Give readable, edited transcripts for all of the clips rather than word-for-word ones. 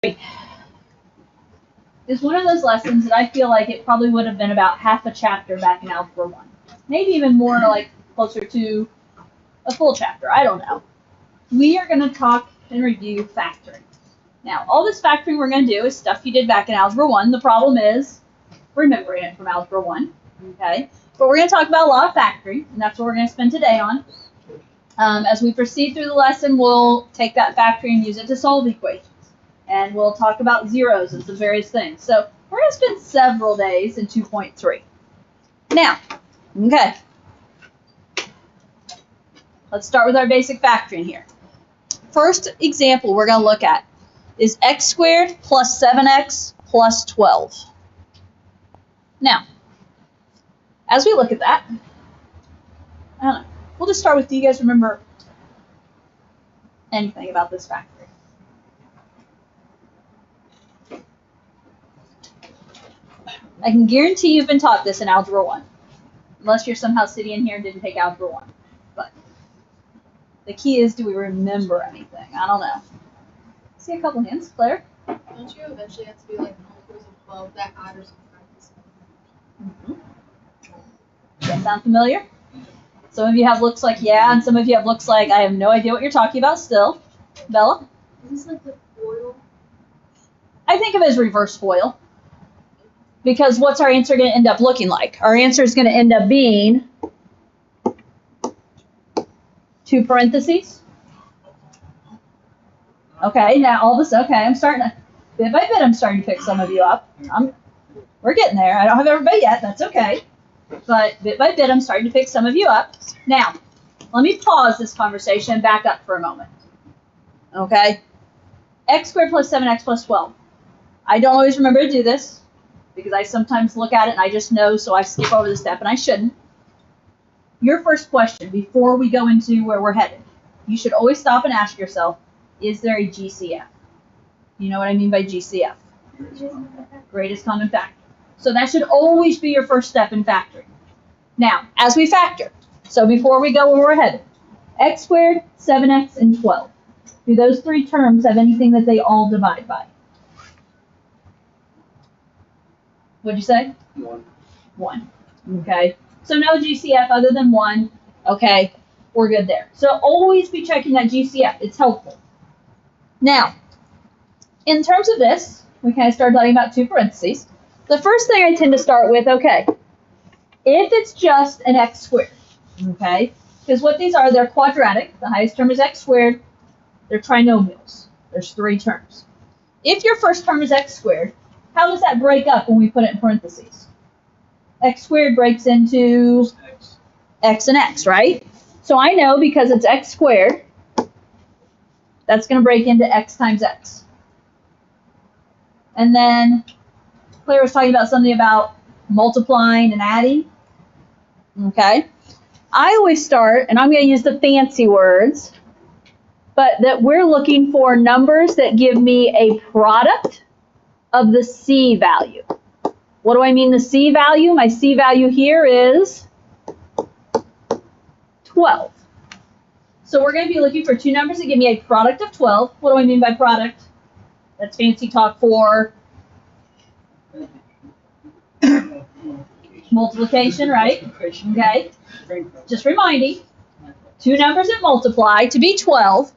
is one of those lessons that I feel like it probably would have been about half a chapter back in Algebra 1. Maybe even more, like closer to a full chapter. I don't know. We are going to talk and review factoring. Now, all this factoring we're going to do is stuff you did back in Algebra 1. The problem is remembering it from Algebra 1. Okay? But we're going to talk about a lot of factoring, and that's what we're going to spend today on. As we proceed through the lesson, we'll take that factoring and use it to solve equations. And we'll talk about zeros and some various things. So we're going to spend several days in 2.3. Now, okay, let's start with our basic factoring here. First example we're going to look at is x squared plus 7x plus 12. Now, as we look at that, I don't know, we'll just start with, do you guys remember anything about this factoring? I can guarantee you've been taught this in Algebra 1, unless you're somehow sitting in here and didn't take Algebra 1. But the key is, do we remember anything? I don't know. See a couple hands. Claire? Don't you eventually have to do like multiples of 12 that add or subtract? Does that sound familiar? Some of you have looks like yeah, and some of you have looks like I have no idea what you're talking about still. Bella? Is this like the FOIL? I think of it as reverse FOIL. Because what's our answer going to end up looking like? Our answer is going to end up being 2 parentheses. Okay, now all this, okay, I'm starting to, bit by bit, I'm starting to pick some of you up. We're getting there. I don't have everybody yet, that's okay. But bit by bit, I'm starting to pick some of you up. Now, let me pause this conversation and back up for a moment. Okay? X squared plus 7x plus 12. I don't always remember to do this, because I sometimes look at it and I just know, so I skip over the step, and I shouldn't. Your first question, before we go into where we're headed, you should always stop and ask yourself, is there a GCF? You know what I mean by GCF? Greatest common factor. So that should always be your first step in factoring. Now, as we factor, so before we go where we're headed, x squared, 7x, and 12. Do those three terms have anything that they all divide by? What'd you say? 1. 1. Okay. So no GCF other than 1. Okay. We're good there. So always be checking that GCF. It's helpful. Now, in terms of this, we kind of started talking about 2 parentheses. The first thing I tend to start with, okay, if it's just an x squared, okay, because what these are, they're quadratic. The highest term is x squared. They're trinomials. There's 3 terms. If your first term is x squared, how does that break up when we put it in parentheses? X squared breaks into x and x, right? So I know because it's x squared, that's going to break into x times x. And then Claire was talking about something about multiplying and adding. Okay. I always start, and I'm going to use the fancy words, but that we're looking for numbers that give me a product of the C value. What do I mean the C value? My C value here is 12. So we're going to be looking for 2 numbers that give me a product of 12. What do I mean by product? That's fancy talk for multiplication, right? Okay. Just reminding, 2 numbers that multiply to be 12.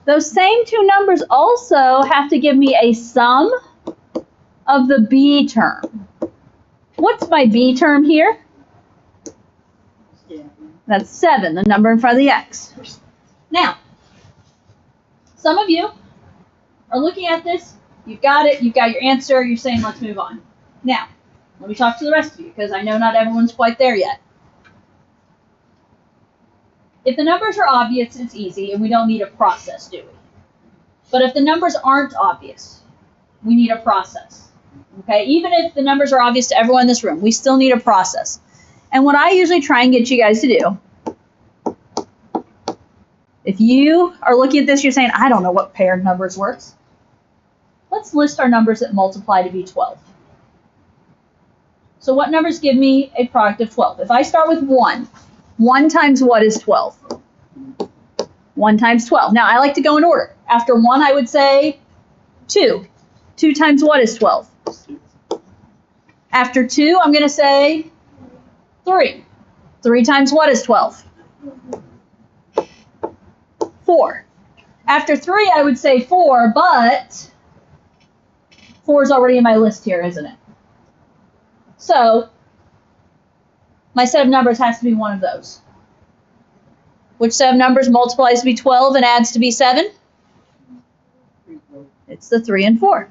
Those same 2 numbers also have to give me a sum of the B term. What's my B term here? That's 7, the number in front of the x. Now, some of you are looking at this, you've got it, you've got your answer, you're saying let's move on. Now, let me talk to the rest of you, because I know not everyone's quite there yet. If the numbers are obvious, it's easy, and we don't need a process, do we? But if the numbers aren't obvious, we need a process. Okay, even if the numbers are obvious to everyone in this room, we still need a process. And what I usually try and get you guys to do, if you are looking at this, you're saying, I don't know what paired numbers works. Let's list our numbers that multiply to be 12. So what numbers give me a product of 12? If I start with 1, 1 times what is 12? 1 times 12. Now, I like to go in order. After 1, I would say 2. 2 times what is 12? After 2, I'm going to say 3. 3 times what is 12? 4. After 3, I would say 4, but 4 is already in my list here, isn't it? So my set of numbers has to be one of those. Which set of numbers multiplies to be 12 and adds to be 7? It's the 3 and 4.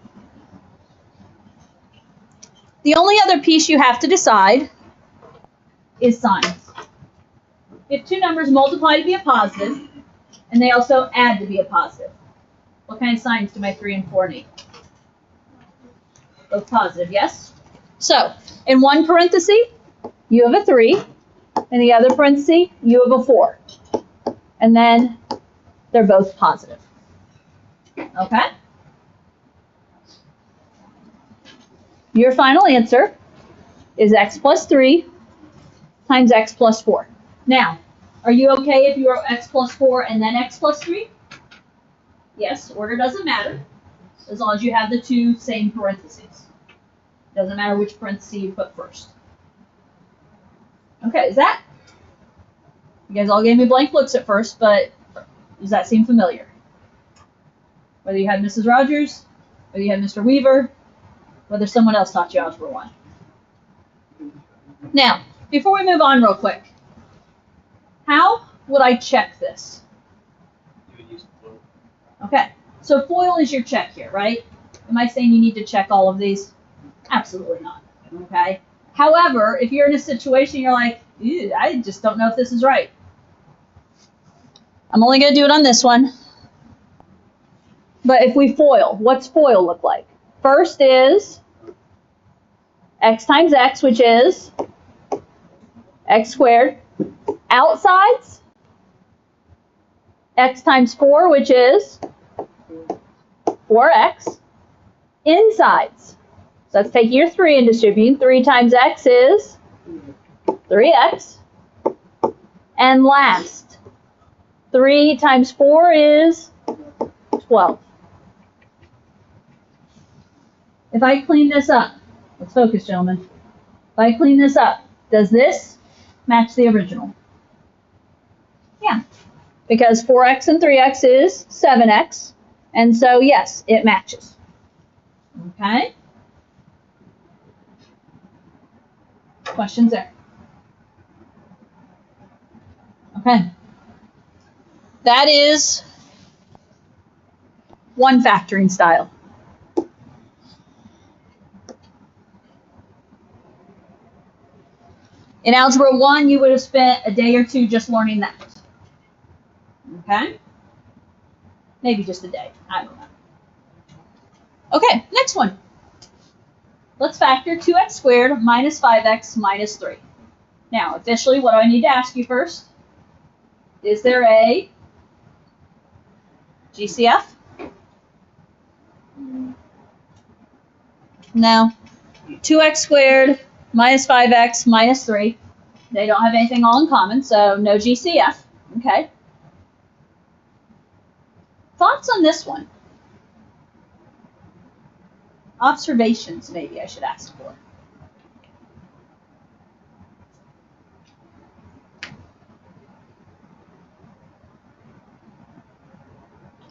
The only other piece you have to decide is signs. If two numbers multiply to be a positive, and they also add to be a positive, what kind of signs do my 3 and 4 need? Both positive, yes? So, in one parenthesis, you have a 3. In the other parenthesis, you have a 4. And then they're both positive. Okay? Your final answer is x plus 3 times x plus 4. Now, are you okay if you wrote x plus 4 and then x plus 3? Yes, order doesn't matter, as long as you have the two same parentheses. Doesn't matter which parenthesis you put first. Okay, is that? You guys all gave me blank looks at first, but does that seem familiar? Whether you had Mrs. Rogers, whether you had Mr. Weaver, whether someone else taught you Algebra 1. Now, before we move on real quick, how would I check this? Okay, so FOIL is your check here, right? Am I saying you need to check all of these? Absolutely not, okay? However, if you're in a situation you're like, I just don't know if this is right. I'm only going to do it on this one. But if we FOIL, what's FOIL look like? First is x times x, which is x squared. Outsides, x times 4, which is 4x. Insides, so let's take your 3 and distribute. 3 times x is 3x. And last, 3 times 4 is 12. If I clean this up, let's focus, gentlemen. If I clean this up, does this match the original? Yeah, because 4x and 3x is 7x, and so yes, it matches. Okay? Questions there? Okay. That is one factoring style. In Algebra 1, you would have spent a day or two just learning that. Okay? Maybe just a day. I don't know. Okay, next one. Let's factor 2x squared minus 5x minus 3. Now, officially, what do I need to ask you first? Is there a GCF? No. 2x squared minus 5x minus 3. They don't have anything all in common, so no GCF. Okay. Thoughts on this one? Observations, maybe I should ask for.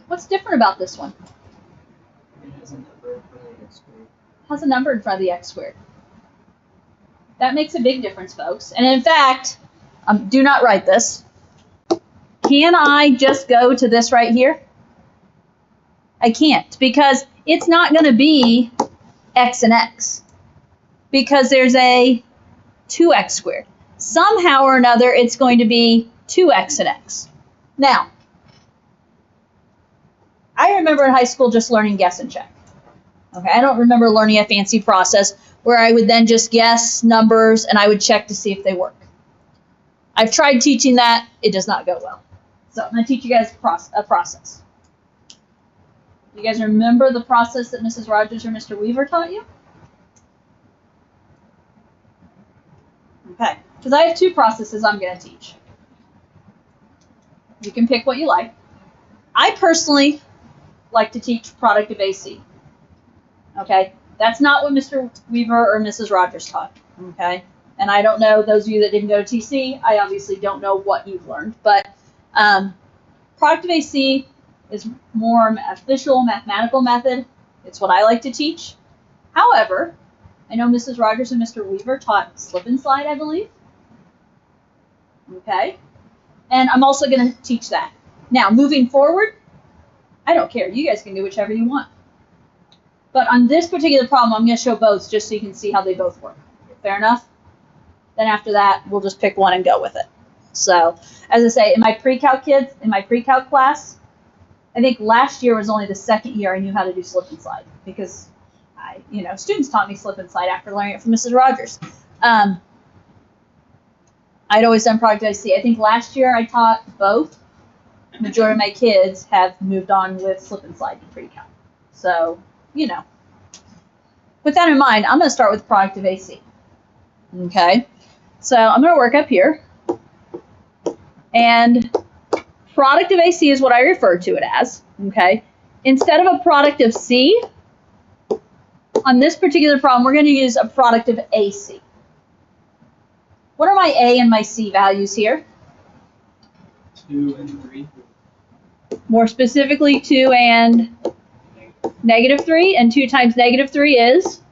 What's different about this one? It has a number in front of the x squared. Has a number in front of the x squared. That makes a big difference, folks. And in fact, do not write this. Can I just go to this right here? I can't, because it's not going to be x and x, because there's a 2x squared. Somehow or another, it's going to be 2x and x. Now, I remember in high school just learning guess and check. Okay, I don't remember learning a fancy process where I would then just guess numbers and I would check to see if they work. I've tried teaching that. It does not go well. So I'm going to teach you guys a process. You guys remember the process that Mrs. Rogers or Mr. Weaver taught you? Okay, because I have two processes I'm going to teach. You can pick what you like. I personally like to teach product of AC. Okay? That's not what Mr. Weaver or Mrs. Rogers taught. Okay? And I don't know, those of you that didn't go to TC, I obviously don't know what you've learned. But product of AC is more an official mathematical method. It's what I like to teach. However, I know Mrs. Rogers and Mr. Weaver taught slip and slide, I believe. Okay? And I'm also going to teach that. Now, moving forward, I don't care. You guys can do whichever you want. But on this particular problem, I'm going to show both just so you can see how they both work. Fair enough? Then after that, we'll just pick one and go with it. So, as I say, in my pre-calc kids, in my pre-calc class, I think last year was only the second year I knew how to do slip and slide because students taught me slip and slide after learning it from Mrs. Rogers. I'd always done product IC. I think last year I taught both. The majority of my kids have moved on with slip and slide in pre-calc. So, with that in mind, I'm going to start with product of AC. Okay, so I'm going to work up here. And product of AC is what I refer to it as. Okay, instead of a product of C, on this particular problem, we're going to use a product of AC. What are my A and my C values here? 2 and 3. More specifically, 2 and -3. And 2 times -3 is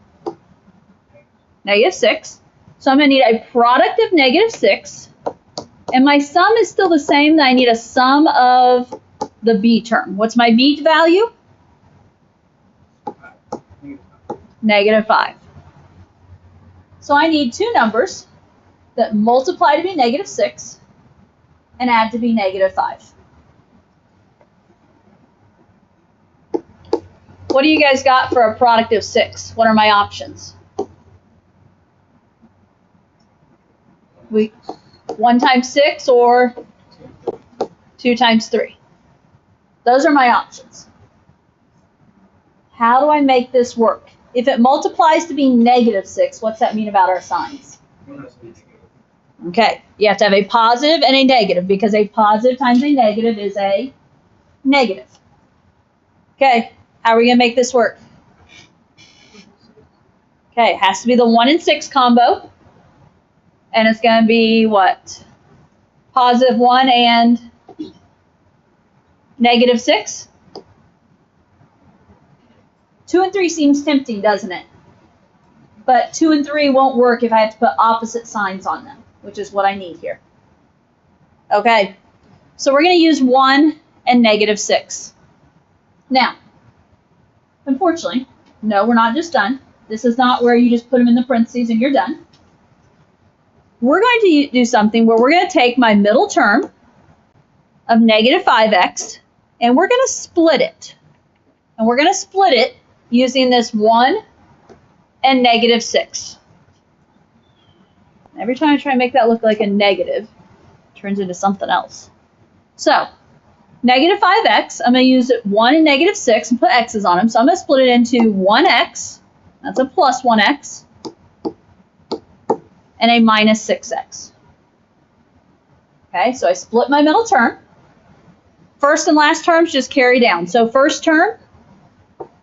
-6. So I'm going to need a product of -6. And my sum is still the same. I need a sum of the B term. What's my B value? -5. So I need two numbers that multiply to be -6 and add to be -5. What do you guys got for a product of 6? What are my options? 1 times 6 or 2 times 3. Those are my options. How do I make this work? If it multiplies to be -6, what's that mean about our signs? Okay, you have to have a positive and a negative because a positive times a negative is a negative. Okay, how are we going to make this work? Okay, it has to be the 1 and 6 combo. And it's going to be what? +1 and -6? 2 and 3 seems tempting, doesn't it? But 2 and 3 won't work if I have to put opposite signs on them, which is what I need here. Okay, so we're going to use 1 and -6. Now, unfortunately, no, we're not just done. This is not where you just put them in the parentheses and you're done. We're going to do something where we're going to take my middle term of -5x and we're going to split it. And we're going to split it using this 1 and -6. Every time I try to make that look like a negative, it turns into something else. So, -5x, I'm going to use 1 and -6 and put x's on them. So I'm going to split it into 1x, that's a plus 1x, and a -6x. Okay, so I split my middle term. First and last terms just carry down. So first term,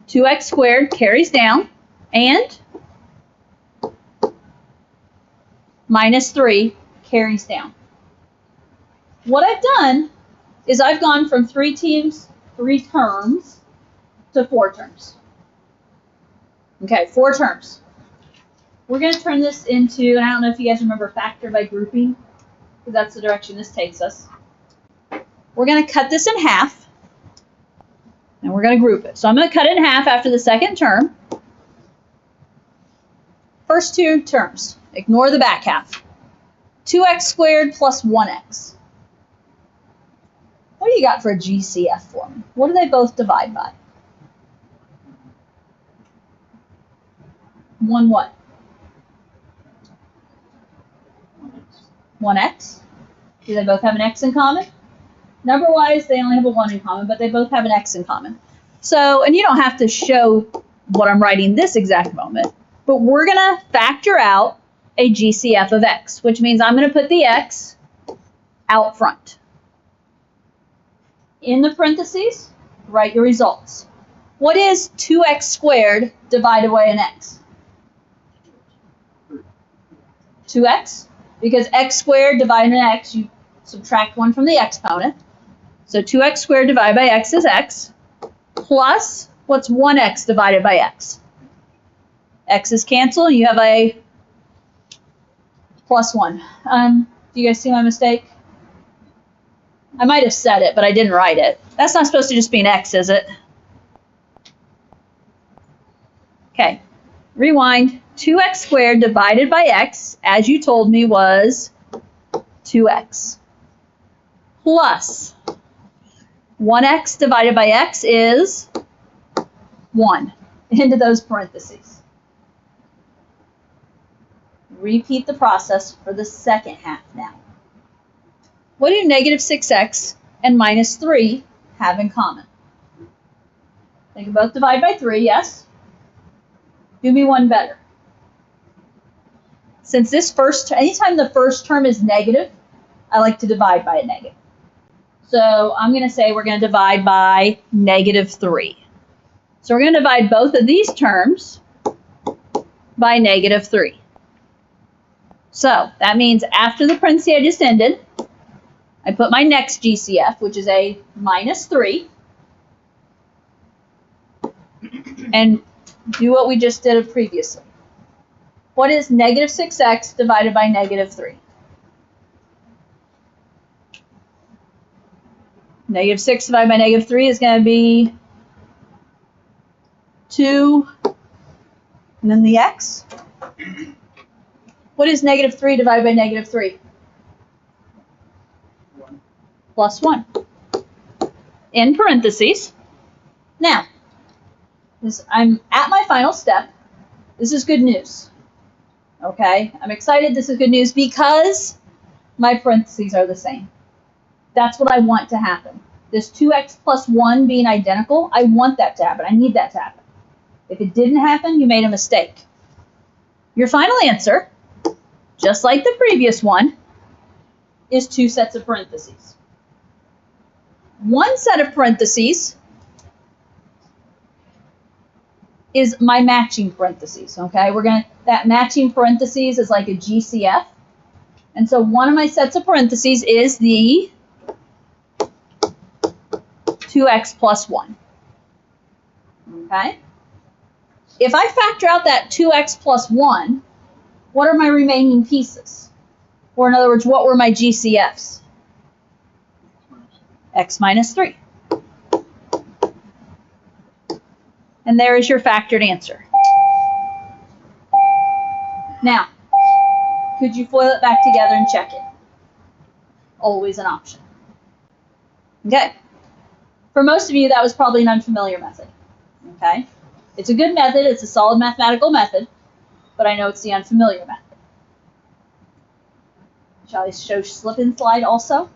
2x squared carries down, and -3 carries down. What I've done is I've gone from 3 terms to 4 terms. Okay, 4 terms. We're going to turn this into, and I don't know if you guys remember factor by grouping, because that's the direction this takes us. We're going to cut this in half, and we're going to group it. So I'm going to cut it in half after the second term. First 2 terms, ignore the back half. 2x squared plus 1x. What do you got for a GCF for me? What do they both divide by? 1 what? 1x. Do they both have an x in common? Number-wise, they only have a 1 in common, but they both have an x in common. So, and you don't have to show what I'm writing this exact moment, but we're going to factor out a GCF of x, which means I'm going to put the x out front. In the parentheses, write your results. What is 2x squared divided by an x? 2x, because x squared divided by x, you subtract 1 from the exponent. So 2x squared divided by x is x, plus, what's 1x divided by x? X is canceled, and you have a plus 1. Do you guys see my mistake? I might have said it, but I didn't write it. That's not supposed to just be an x, is it? Okay, rewind. 2x squared divided by x, as you told me, was 2x. Plus 1x divided by x is 1 into those parentheses. Repeat the process for the second half now. What do negative 6x and minus 3 have in common? They can both divide by 3, yes? Do me one better. Since this anytime the first term is negative, I like to divide by a negative. So I'm going to say we're going to divide by negative 3. So we're going to divide both of these terms by negative 3. So that means after the parenthesis I just ended, I put my next GCF, which is a minus 3, and do what we just did previously. What is negative 6x divided by negative 3? Negative 6 divided by negative 3 is going to be 2, and then the x. What is negative 3 divided by negative 3? 1. Plus 1. In parentheses. Now, I'm at my final step. This is good news. Okay? I'm excited this is good news because my parentheses are the same. That's what I want to happen. This 2x plus 1 being identical, I want that to happen. I need that to happen. If it didn't happen, you made a mistake. Your final answer, just like the previous one, is 2 sets of parentheses. One set of parentheses is my matching parentheses, okay? That matching parentheses is like a GCF. And so one of my sets of parentheses is the 2x plus 1, okay? If I factor out that 2x plus 1, what are my remaining pieces? Or in other words, what were my GCFs? X minus 3. And there is your factored answer. Now, could you FOIL it back together and check it? Always an option. Okay. For most of you, that was probably an unfamiliar method. Okay. It's a good method. It's a solid mathematical method. But I know it's the unfamiliar method. Shall I show slip and slide also?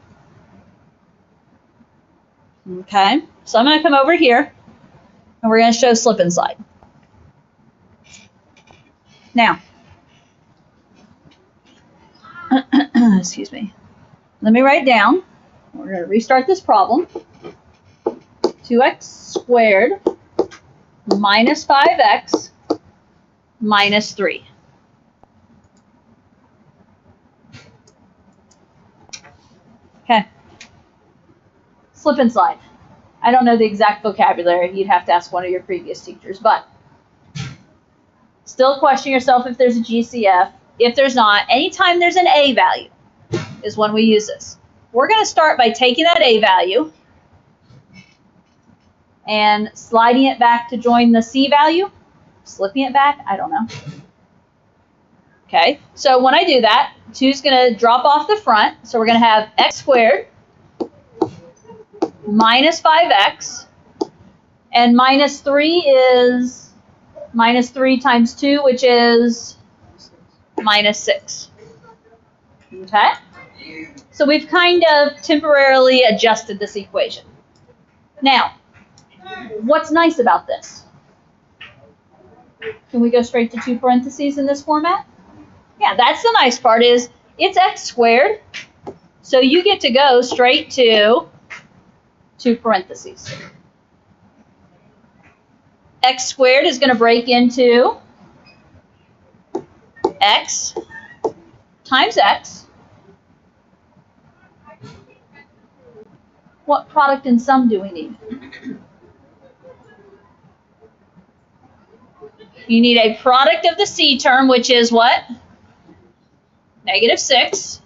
Okay. So I'm going to come over here. And we're going to show slip and slide. Now, excuse me. Let me write down. We're going to restart this problem. 2x squared minus 5x minus 3. Okay. Slip and slide. I don't know the exact vocabulary. You'd have to ask one of your previous teachers, but still question yourself if there's a GCF. If there's not, anytime there's an A value is when we use this. We're going to start by taking that A value and sliding it back to join the C value. Slipping it back, I don't know. Okay, so when I do that, 2 is going to drop off the front. So we're going to have x squared minus 5x, and minus 3 is minus 3 times 2, which is minus 6. Okay? So we've kind of temporarily adjusted this equation. Now, what's nice about this? Can we go straight to 2 parentheses in this format? Yeah, that's the nice part is it's x squared, so you get to go straight to 2 parentheses. x squared is going to break into x times x. What product and sum do we need? You need a product of the c term, which is what? -6.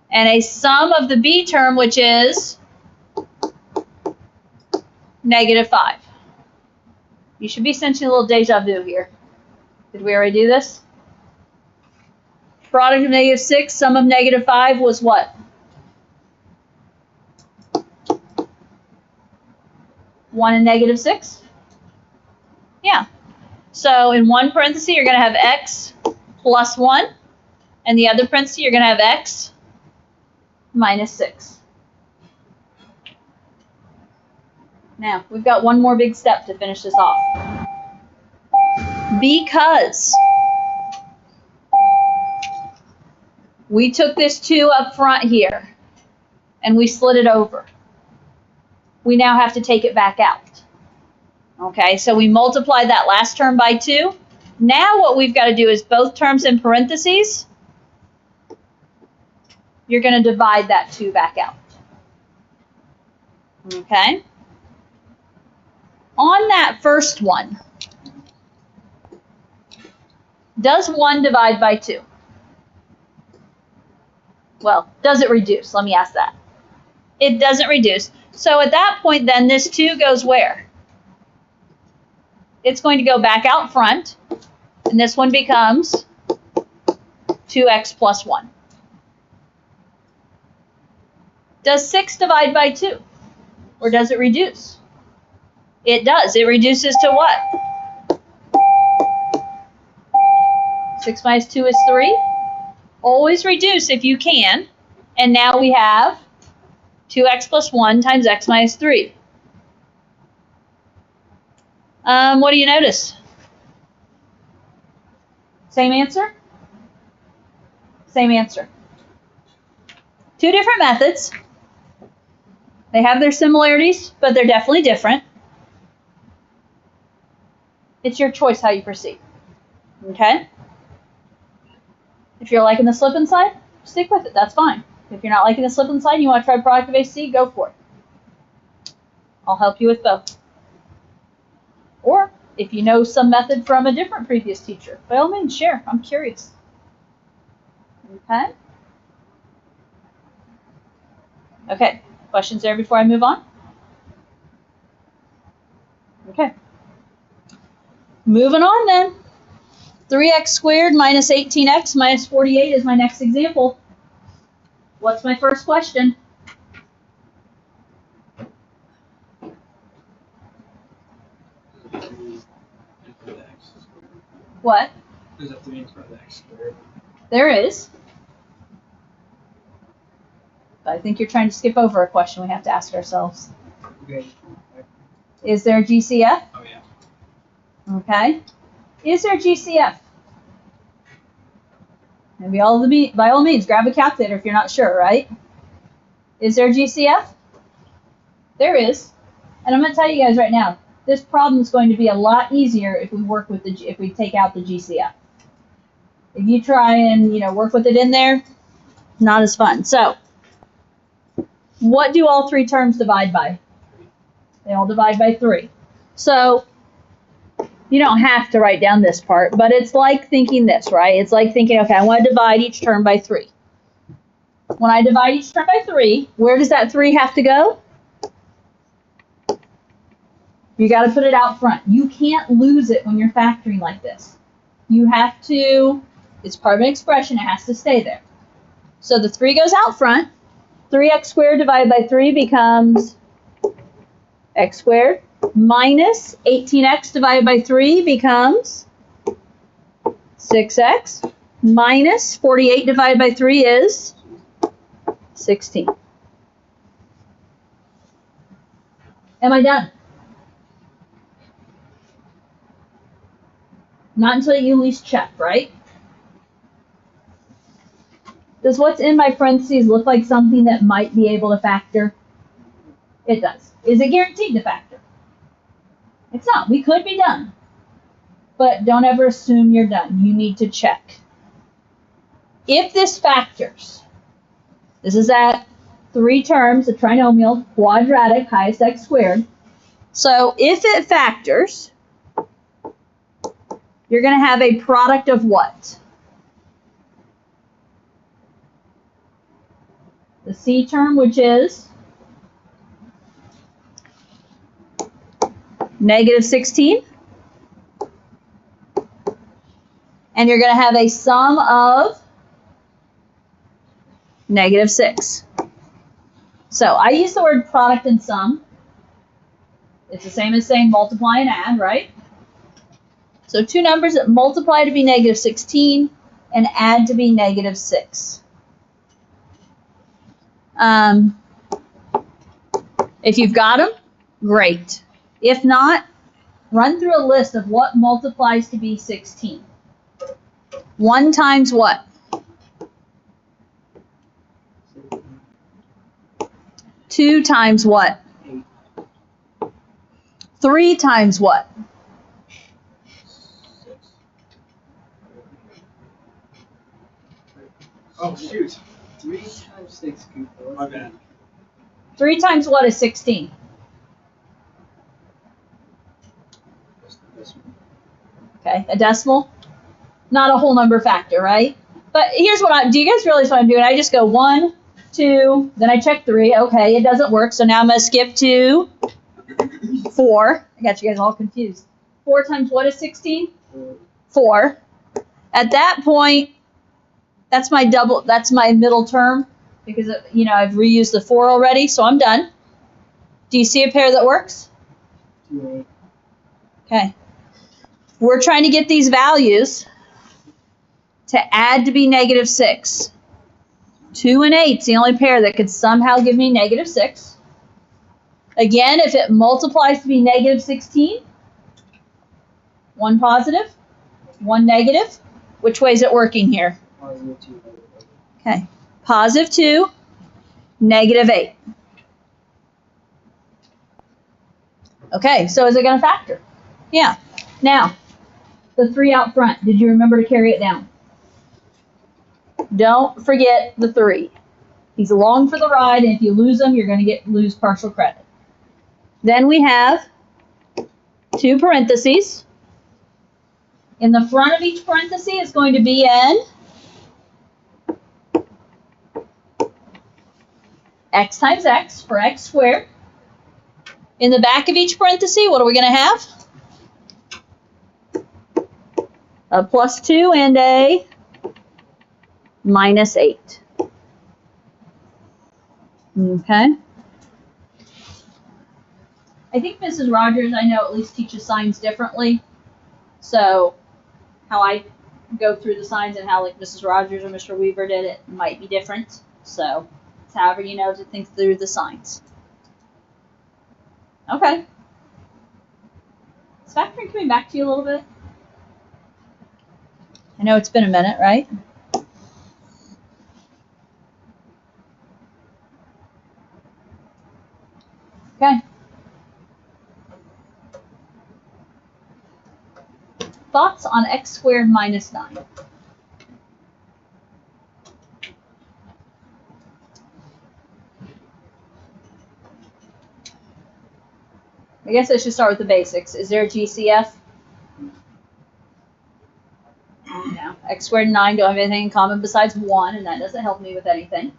And a sum of the b term, which is -5. You should be sensing a little deja vu here. Did we already do this? Product of -6, sum of -5 was what? 1 and -6? Yeah. So in one parenthesis, you're going to have x plus 1. And the other parenthesis, you're going to have x minus 6. Now, we've got one more big step to finish this off. Because we took this 2 up front here, and we slid it over, we now have to take it back out. Okay, so we multiply that last term by 2. Now what we've got to do is both terms in parentheses, you're going to divide that 2 back out. Okay? On that first one, does 1 divide by 2? Well, does it reduce? Let me ask that. It doesn't reduce. So at that point then, this 2 goes where? It's going to go back out front, and this one becomes 2x plus 1. Does 6 divide by 2? Or does it reduce? It does. It reduces to what? 6 minus 2 is 3. Always reduce if you can. And now we have 2x plus 1 times x minus 3. What do you notice? Same answer? Same answer. Two different methods. They have their similarities, but they're definitely different. It's your choice how you proceed. Okay? If you're liking the slip inside, stick with it. That's fine. If you're not liking the slip inside and you want to try product of AC, go for it. I'll help you with both. Or if you know some method from a different previous teacher, by all means, share. I'm curious. Okay? Okay. Questions there before I move on? Okay. Moving on then. 3x squared minus 18x minus 48 is my next example. What's my first question? What? There's a 3 in front of the x squared. There is. But I think you're trying to skip over a question we have to ask ourselves. Okay. Is there a GCF? Oh, yeah. Okay. Is there a GCF? And by all means, grab a calculator if you're not sure, right? Is there a GCF? There is. And I'm going to tell you guys right now, this problem is going to be a lot easier if we work with if we take out the GCF. If you try and, work with it in there, not as fun. So, what do all three terms divide by? They all divide by 3. So, you don't have to write down this part, but it's like thinking this, right? It's like thinking, okay, I want to divide each term by 3. When I divide each term by 3, where does that 3 have to go? You got to put it out front. You can't lose it when you're factoring like this. You have to, it's part of an expression, it has to stay there. So the 3 goes out front. 3x squared divided by 3 becomes x squared. Minus 18x divided by 3 becomes 6x. Minus 48 divided by 3 is 16. Am I done? Not until you at least check, right? Does what's in my parentheses look like something that might be able to factor? It does. Is it guaranteed to factor? It's not. We could be done. But don't ever assume you're done. You need to check. If this factors, this is at 3 terms, a trinomial, quadratic, highest x squared. So if it factors, you're going to have a product of what? The c term, which is negative 16. And you're going to have a sum of negative 6. So I use the word product and sum. It's the same as saying multiply and add, right? So two numbers that multiply to be negative 16 and add to be negative 6. If you've got them, great. If not, run through a list of what multiplies to be 16. 1 times what? 2 times what? 3 times what? 6. Oh shoot. 3 times 6 equals 4. My bad. 3 times what is 16? Okay, a decimal. Not a whole number factor, right? But here's what do you guys realize what I'm doing? I just go 1, 2, then I check 3. Okay, it doesn't work, so now I'm going to skip to 4. I got you guys all confused. 4 times what is 16? 4. At that point, that's my middle term because I've reused the 4 already, so I'm done. Do you see a pair that works? Okay. We're trying to get these values to add to be negative 6. 2 and 8 is the only pair that could somehow give me negative 6. Again, if it multiplies to be negative 16, 1 positive, 1 negative. Which way is it working here? Positive 2. Okay. Positive 2, negative 8. Okay, so is it going to factor? Yeah. Now, the 3 out front, did you remember to carry it down? Don't forget the 3. He's along for the ride, and if you lose him, you're going to lose partial credit. Then we have 2 parentheses. In the front of each parenthesis is going to be an x times x for x squared. In the back of each parenthesis, what are we going to have? A plus 2 and a minus 8. Okay. I think Mrs. Rogers, I know, at least teaches signs differently. So how I go through the signs and how like Mrs. Rogers or Mr. Weaver did it might be different. So it's however you know to think through the signs. Okay. Is factoring coming back to you a little bit? I know it's been a minute, right? Okay. Thoughts on x squared minus 9? I guess I should start with the basics. Is there a GCF? No. X squared and 9 don't have anything in common besides 1, and that doesn't help me with anything.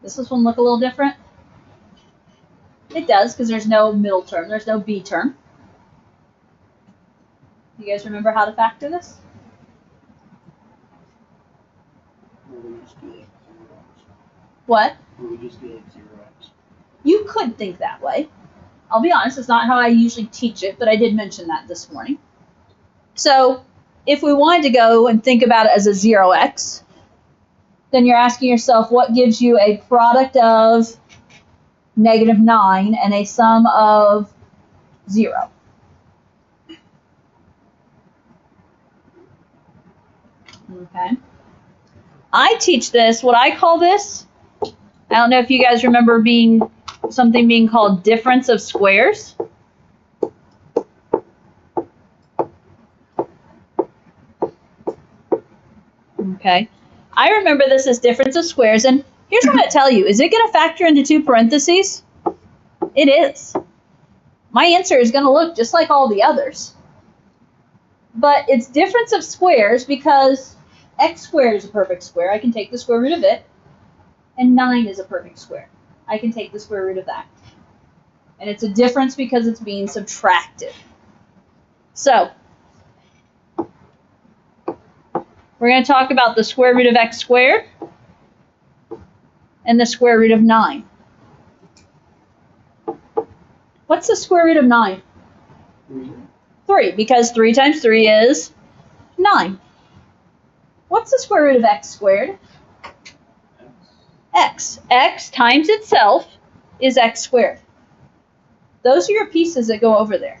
Does this one look a little different? It does, because there's no middle term. There's no b term. You guys remember how to factor this? What? You could think that way. I'll be honest, it's not how I usually teach it, but I did mention that this morning. So if we wanted to go and think about it as a 0x, then you're asking yourself what gives you a product of negative 9 and a sum of 0. Okay. I teach this, what I call this, I don't know if you guys remember being something being called difference of squares. Okay. I remember this as difference of squares, and here's what I'm going to tell you. Is it going to factor into 2 parentheses? It is. My answer is going to look just like all the others. But it's difference of squares because x squared is a perfect square. I can take the square root of it. And 9 is a perfect square. I can take the square root of that. And it's a difference because it's being subtracted. So, we're going to talk about the square root of x squared and the square root of 9. What's the square root of 9? 3, because 3 times 3 is 9. What's the square root of x squared? X. X times itself is x squared. Those are your pieces that go over there.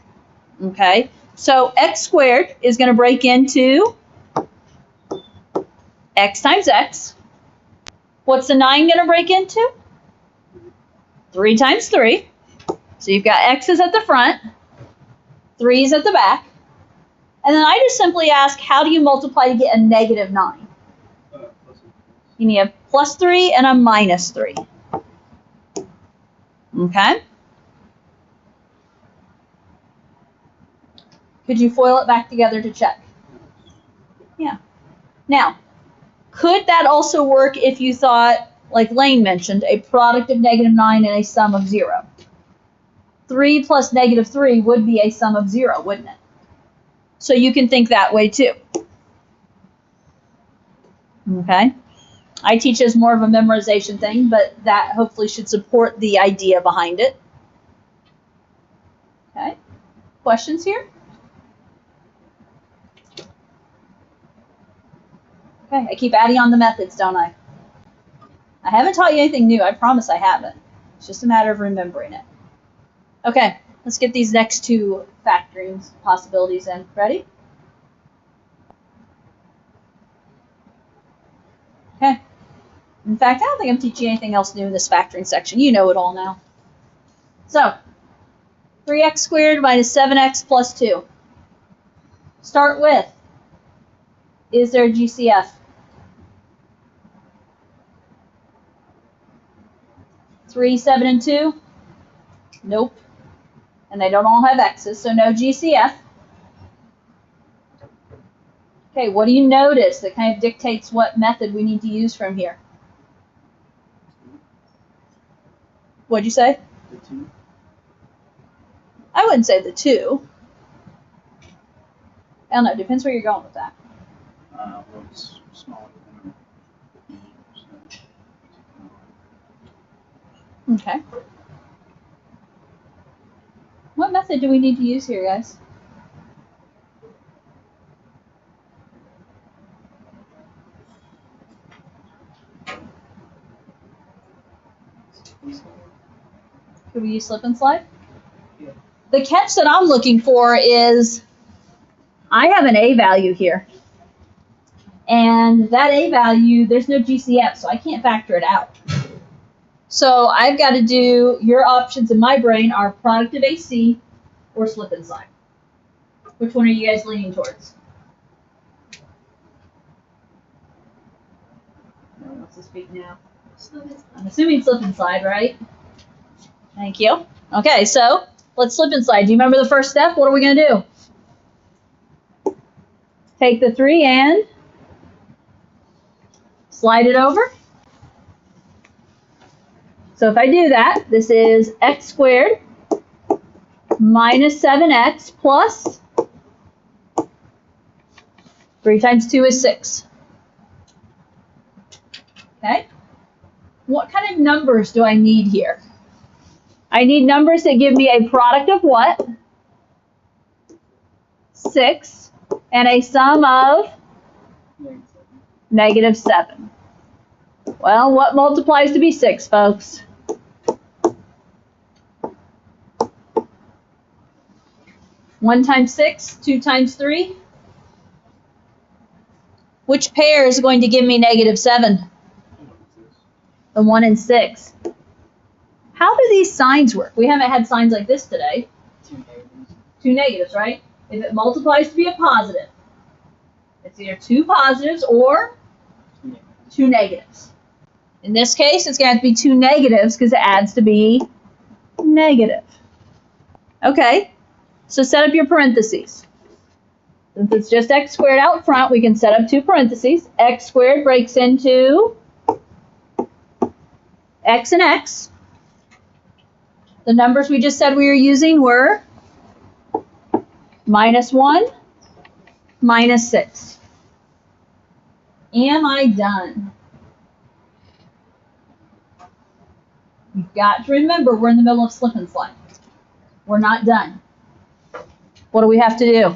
Okay? So x squared is going to break into x times x. What's the 9 going to break into? 3 times 3. So you've got x's at the front, 3's at the back. And then I just simply ask, how do you multiply to get a negative 9? You need a plus 3 and a minus 3. Okay? Could you FOIL it back together to check? Yeah. Now, could that also work if you thought, like Lane mentioned, a product of negative 9 and a sum of 0? 3 plus negative 3 would be a sum of 0, wouldn't it? So you can think that way too. Okay? I teach as more of a memorization thing, but that hopefully should support the idea behind it. Okay? Questions here? Okay, I keep adding on the methods, don't I? I haven't taught you anything new. I promise I haven't. It's just a matter of remembering it. Okay, let's get these next 2 factoring possibilities in. Ready? Okay. In fact, I don't think I'm teaching anything else new in this factoring section. You know it all now. So, 3x squared minus 7x plus 2. Start with, is there a GCF? 3, 7, and 2? Nope. And they don't all have x's, so no GCF. Okay, what do you notice that kind of dictates what method we need to use from here? What'd you say? The 2. I wouldn't say the 2. I don't know, depends where you're going with that. Well, it's smaller than E. Okay. What method do we need to use here, guys? Could we use slip and slide? Yeah. The catch that I'm looking for is I have an A value here. And that A value, there's no GCF, so I can't factor it out. So I've got to do, your options in my brain are product of AC or slip and slide. Which one are you guys leaning towards? No one wants to speak now. I'm assuming slip and slide, right? Thank you. Okay, so let's slip and slide. Do you remember the first step? What are we going to do? Take the 3 and slide it over. So if I do that, this is x squared minus 7x plus 3 times 2 is 6. Okay? What kind of numbers do I need here? I need numbers that give me a product of what? 6 and a sum of negative 7. Well, what multiplies to be 6, folks? 1 times 6, 2 times 3. Which pair is going to give me negative 7? The 1 and 6. How do these signs work? We haven't had signs like this today. 2 negatives. 2 negatives, right? If it multiplies to be a positive, it's either 2 positives or 2 negatives. 2 negatives. In this case, it's going to have to be 2 negatives because it adds to be negative. Okay, so set up your parentheses. Since it's just x squared out front, we can set up 2 parentheses. X squared breaks into x and x. The numbers we just said we were using were -1, -6. Am I done? You've got to remember we're in the middle of slip and slide. We're not done. What do we have to do?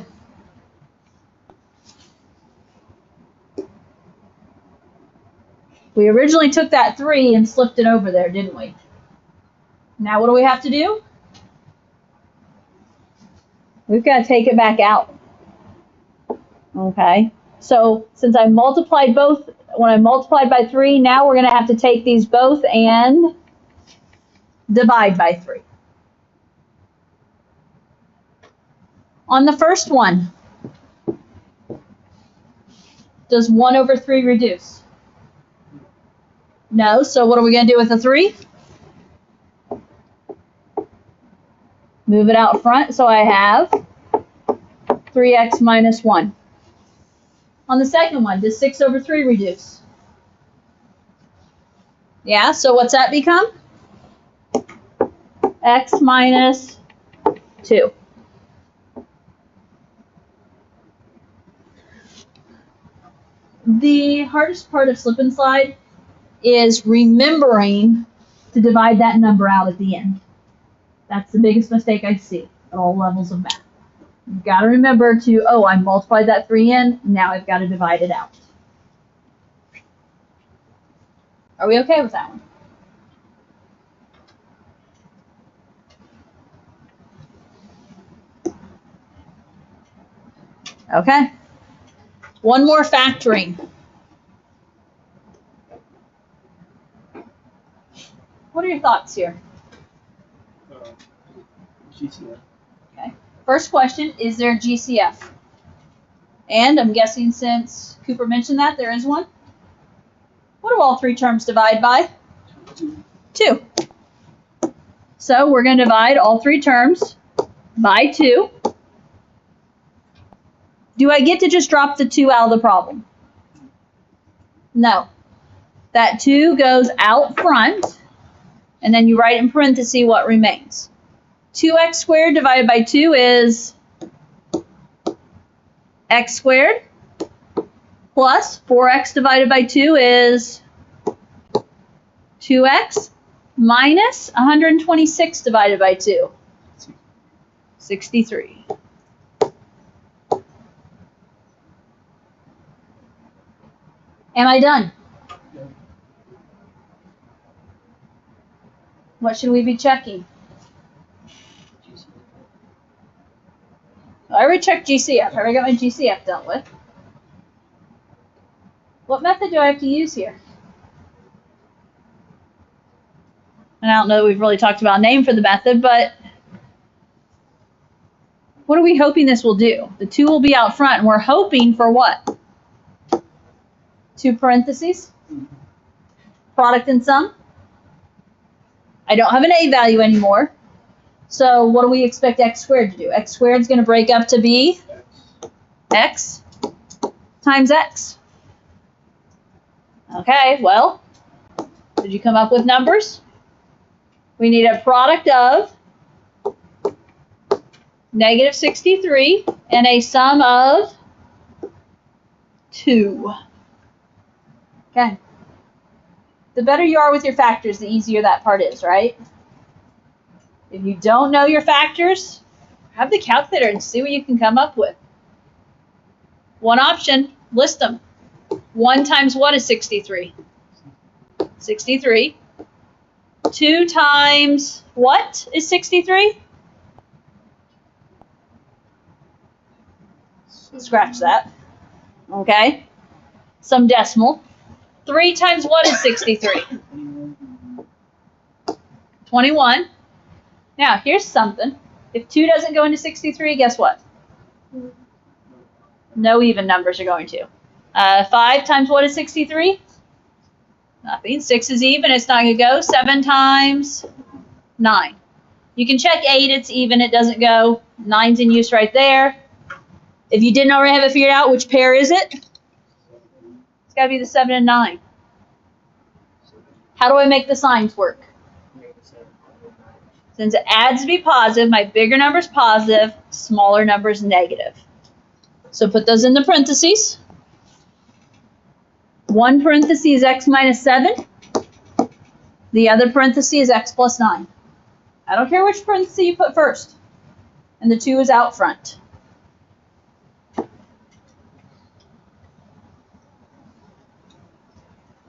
We originally took that 3 and slipped it over there, didn't we? Now what do we have to do? We've got to take it back out. Okay, so since I multiplied both, when I multiplied by 3, now we're going to have to take these both and divide by 3. On the first one, does 1 over 3 reduce? No, so what are we going to do with the 3? Move it out front, so I have 3x minus 1. On the second one, does 6 over 3 reduce? Yeah, so what's that become? X minus 2. The hardest part of slip and slide is remembering to divide that number out at the end. That's the biggest mistake I see at all levels of math. You've got to remember to, oh, I multiplied that 3 in, now I've got to divide it out. Are we okay with that one? Okay. One more factoring. What are your thoughts here? GCF. Okay. First question, is there a GCF? And I'm guessing since Cooper mentioned that, there is one. What do all 3 terms divide by? 2. So we're going to divide all 3 terms by 2. Do I get to just drop the 2 out of the problem? No. That 2 goes out front, and then you write in parentheses what remains. 2x squared divided by 2 is x squared, plus 4x divided by 2 is 2x, minus 126 divided by 2, 63. Am I done? What should we be checking? I already checked GCF. I already got my GCF dealt with. What method do I have to use here? And I don't know that we've really talked about a name for the method, but what are we hoping this will do? The 2 will be out front, and we're hoping for what? 2 parentheses? Product and sum? I don't have an a value anymore. So what do we expect x squared to do? X squared is going to break up to be x times x. Okay, well, did you come up with numbers? We need a product of negative 63 and a sum of 2. Okay. The better you are with your factors, the easier that part is, right? If you don't know your factors, have the calculator and see what you can come up with. One option, list them. 1 times what is 63? 63. 2 times what is 63? Scratch that. Okay. Some decimal. 3 times what is 63? 21. Now, here's something. If 2 doesn't go into 63, guess what? No even numbers are going to. 5 times what is 63? Nothing. 6 is even. It's not going to go. 7 times 9. You can check 8. It's even. It doesn't go. 9's in use right there. If you didn't already have it figured out, which pair is it? It's got to be the 7 and 9. How do I make the signs work? Since it adds to be positive, my bigger number is positive, smaller number is negative. So put those in the parentheses. 1 parenthesis is x minus 7. The other parenthesis is x plus 9. I don't care which parenthesis you put first. And the 2 is out front.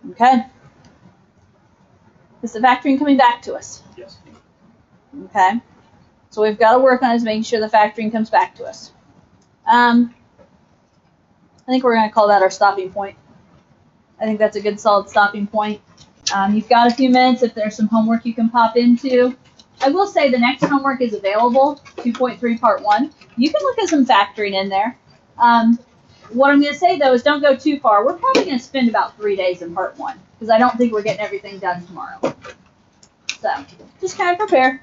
Okay. Is the factoring coming back to us? Yes. Okay. So we've got to work on is making sure the factoring comes back to us. I think we're going to call that our stopping point. I think that's a good solid stopping point. You've got a few minutes if there's some homework you can pop into. I will say the next homework is available, 2.3 part 1. You can look at some factoring in there. What I'm going to say, though, is don't go too far. We're probably going to spend about 3 days in part 1 because I don't think we're getting everything done tomorrow. So just kind of prepare.